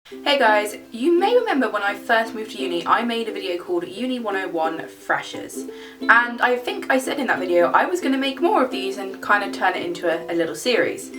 Hey guys, you may remember when I first moved to uni I made a video called Uni 101 Freshers, and I think I said in that video I was going to make more of these and kind of turn it into a little series.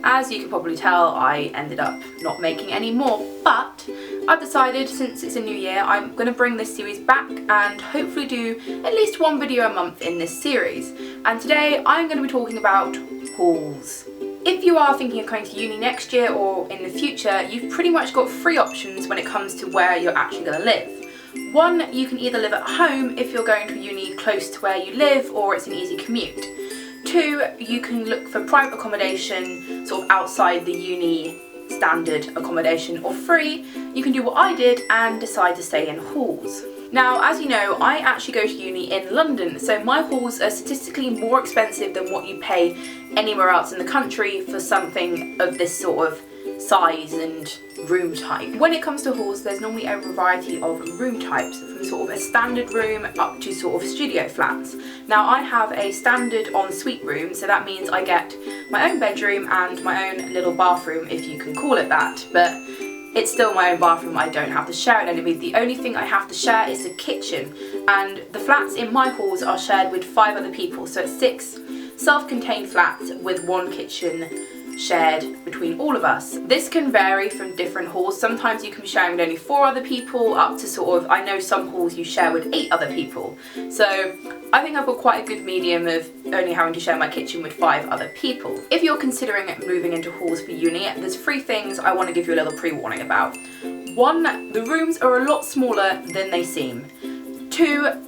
As you can probably tell, I ended up not making any more, but I've decided since it's a new year I'm going to bring this series back and hopefully do at least one video a month in this series. And today I'm going to be talking about halls. If you are thinking of going to uni next year or in the future, you've pretty much got three options when it comes to where you're actually going to live. One, you can either live at home if you're going to uni close to where you live or it's an easy commute. Two, you can look for private accommodation sort of outside the uni standard accommodation. Or three, you can do what I did and decide to stay in halls. Now, as you know, I actually go to uni in London, so my halls are statistically more expensive than what you pay anywhere else in the country for something of this sort of size and room type. When it comes to halls, there's normally a variety of room types, from sort of a standard room up to sort of studio flats. Now, I have a standard ensuite room, so that means I get my own bedroom and my own little bathroom, if you can call it that, but it's still my own bathroom. I don't have to share it anymore. The only thing I have to share is the kitchen, and the flats in my halls are shared with 5 other people, so it's 6 self-contained flats with one kitchen shared between all of us. This can vary from different halls. Sometimes you can be sharing with only 4 other people, up to sort of, I know some halls you share with 8 other people. So I think I've got quite a good medium of only having to share my kitchen with 5 other people. If you're considering moving into halls for uni, there's 3 things I want to give you a little pre-warning about. 1, the rooms are a lot smaller than they seem. 2,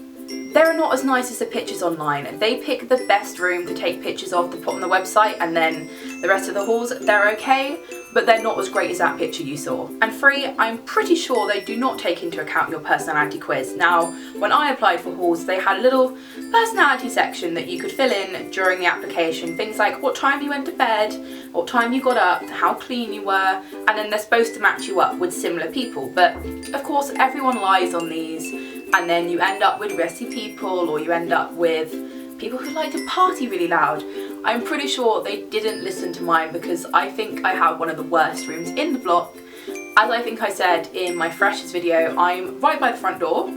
they're not as nice as the pictures online. They pick the best room to take pictures of to put on the website, and then the rest of the halls, they're okay, but they're not as great as that picture you saw. And 3, I'm pretty sure they do not take into account your personality quiz. Now, when I applied for halls, they had a little personality section that you could fill in during the application. Things like what time you went to bed, what time you got up, how clean you were, and then they're supposed to match you up with similar people. But of course, everyone lies on these, and then you end up with resi people, or you end up with people who like to party really loud. I'm pretty sure they didn't listen to mine, because I think I have one of the worst rooms in the block. As I think I said in my freshers video, I'm right by the front door,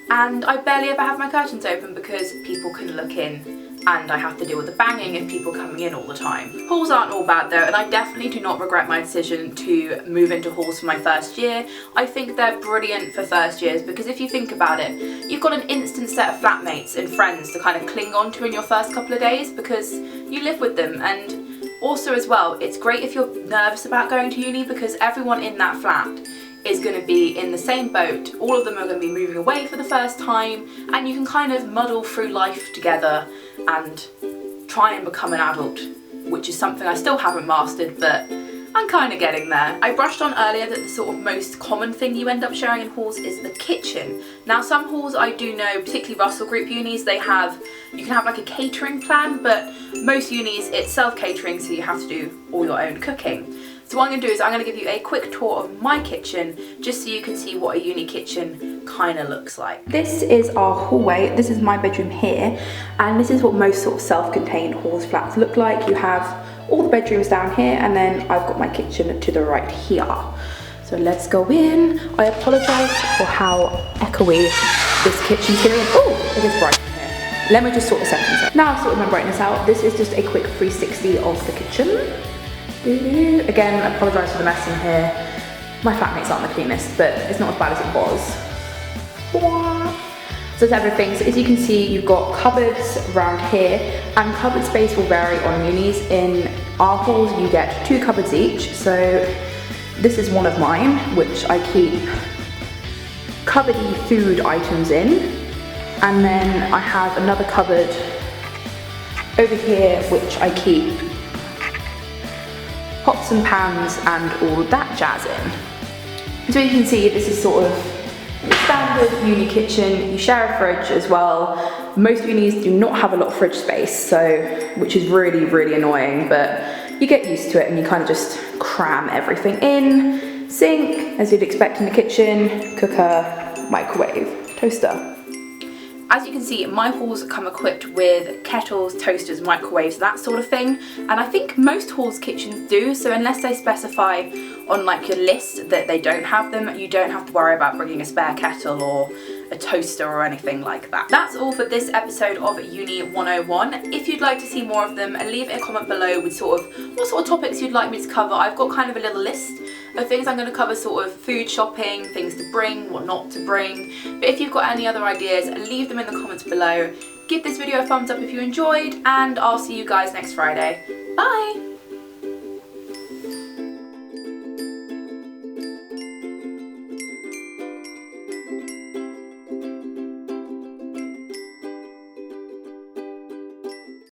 and I barely ever have my curtains open because people can look in, and I have to deal with the banging of people coming in all the time. Halls aren't all bad though, and I definitely do not regret my decision to move into halls for my first year. I think they're brilliant for first years, because if you think about it, you've got an instant set of flatmates and friends to kind of cling on to in your first couple of days, because you live with them. And also as well, it's great if you're nervous about going to uni, because everyone in that flat is going to be in the same boat. All of them are going to be moving away for the first time, and you can kind of muddle through life together and try and become an adult, which is something I still haven't mastered, but I'm kind of getting there. I brushed on earlier that the sort of most common thing you end up sharing in halls is the kitchen. Now, some halls I do know, particularly Russell Group unis, you can have like a catering plan, but most unis it's self-catering, so you have to do all your own cooking. So what I'm going to do is I'm going to give you a quick tour of my kitchen, just so you can see what a uni kitchen kind of looks like. This is our hallway. This is my bedroom here, and this is what most sort of self-contained halls flats look like. You have all the bedrooms down here, and then I've got my kitchen to the right here. So let's go in. I apologise for how echoey this kitchen's getting. Oh, it is bright in here. Let me just sort the settings out. Now I've sorted my brightness out. This is just a quick 360 of the kitchen. Again, I apologise for the mess in here. My flatmates aren't the cleanest, but it's not as bad as it was. So that's everything. So as you can see, you've got cupboards around here, and cupboard space will vary on unis. In our halls, you get 2 cupboards each. So this is one of mine, which I keep cupboardy food items in. And then I have another cupboard over here, which I keep pots and pans and all that jazz in. So you can see, this is sort of standard uni kitchen. You share a fridge as well. Most unis do not have a lot of fridge space, which is really, really annoying, but you get used to it and you kind of just cram everything in. Sink, as you'd expect in the kitchen, cooker, microwave, toaster. As you can see, my hauls come equipped with kettles, toasters, microwaves, that sort of thing. And I think most hauls kitchens do, so unless they specify on like your list that they don't have them, you don't have to worry about bringing a spare kettle or a toaster or anything like that. That's all for this episode of Uni 101. If you'd like to see more of them, leave a comment below with what sort of topics you'd like me to cover. I've got kind of a little list of things I'm going to cover, sort of food shopping, things to bring, what not to bring. But if you've got any other ideas, leave them in the comments below. Give this video a thumbs up if you enjoyed, and I'll see you guys next Friday. Bye!